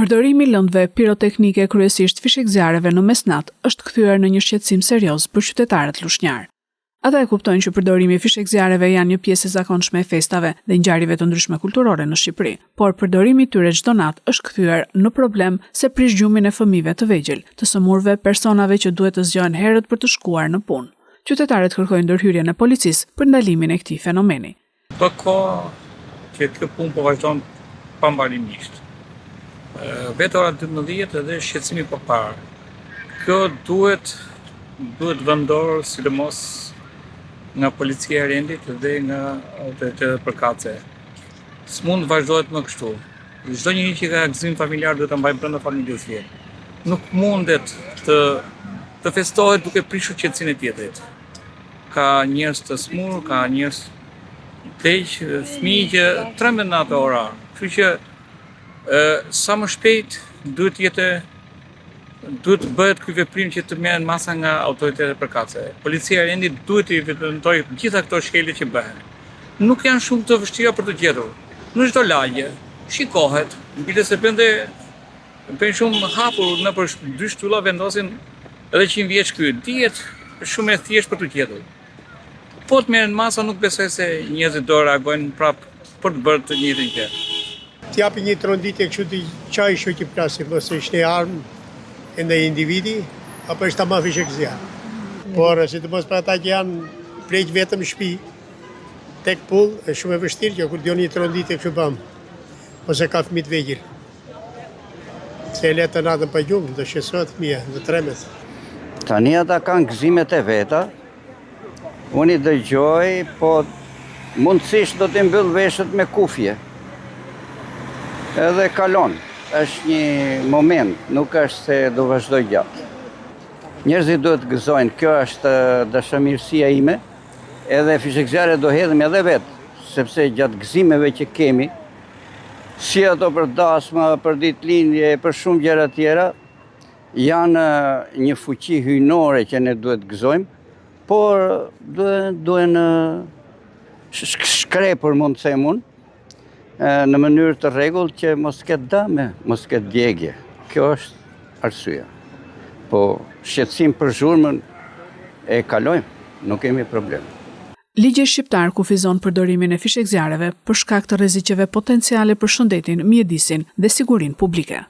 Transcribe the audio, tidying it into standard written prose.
Përdorimi i lëndëve piroteknike, kryesisht fishek zjarreve në mesnat, është kthyer në një shqetësim serioz për qytetarët lushnjar. Ata e kuptojnë që përdorimi i fishek zjarreve janë një pjesë e zakonshme e festave dhe ngjarjeve të ndryshme kulturore në Shqipëri, por përdorimi i tyre çdo natë është kthyer në problem se prish gjumin e fëmijëve të vegjël, të sëmurëve, personave që duhet të zgjohen herët për të shkuar në punë. Qytetarët kërkojnë ndërhyrjen e policisë për ndalimin e këtij fenomeni. Po që kjo punë po vazhdon pambarimisht. Vetë ora 12 edhe shqetësimi përpara. Kjo duhet vendorë sidomos nga policia e rendit dhe nga autoritetet përkatëse. S'mund vazhdohet më kështu. Çdo njeri që ka gëzim familjar duhet ta mbajë brenda familjes së vet. Nuk mundet të festohet duke prishur qetësinë e tjetrit. Ka njerëz të smur, ka njerëz të fëmijë që tremben në ato ora. Kështu që sa më shpejt duhet të bëhet ky veprim që të merren masa nga autoritetet përkatëse. Policia e rendit duhet të evidentojë gjitha këto shkelje që bëhen. Nuk janë shumë të vështira për të gjetur. Në çdo lagje shikohet, mbi se bën shumë hapur në për dy shtylla vendosin edhe 100 vjeç ky. Dihet shumë e thjeshtë për të gjetur. Po të merren masa nuk besoj se njerëzit do reagojnë prapë për të bërë të njëjtën gjë. T'japi një tronditje kështu të qaj që që plasim, ose ishte armë e në individi, apo është ta ma fishek zjarë. Por, si të mos për ata që janë prejq vetëm shpi, tek pull, e shumë e vështirë që kur dion një tronditje kështu bëmë, ose ka fëmit vegjil. Se e letë të natën për gjumë, dhe shesot fëmija, dhe tremet. Tani ata kanë gëzimet e veta, unë i dëgjoj, po mundësisht do të mbyll veshët me kufje. Edhe kalon, është një moment, nuk është se do vazhdoj gjatë. Njerëzit duhet gëzojnë, kjo është dashamirësia ime, edhe fishek zjarre do hedhëm edhe vetë, sepse gjatë gëzimeve që kemi, si ato për dasma, për ditëlindje, për shumë gjëra tjera, janë një fuqi hyjnore që ne duhet gëzojmë, por duhen shkrepur mund të them unë, në mënyrë të rregullt që mos ketë dame, mos ketë djegje. Kjo është arsyeja. Po shqetësim për zhurmën e kalojmë, nuk kemi problem. Ligji shqiptar kufizon përdorimin e fishek zjarreve për shkak të rreziqeve potenciale për shëndetin, mjedisin dhe sigurinë publike.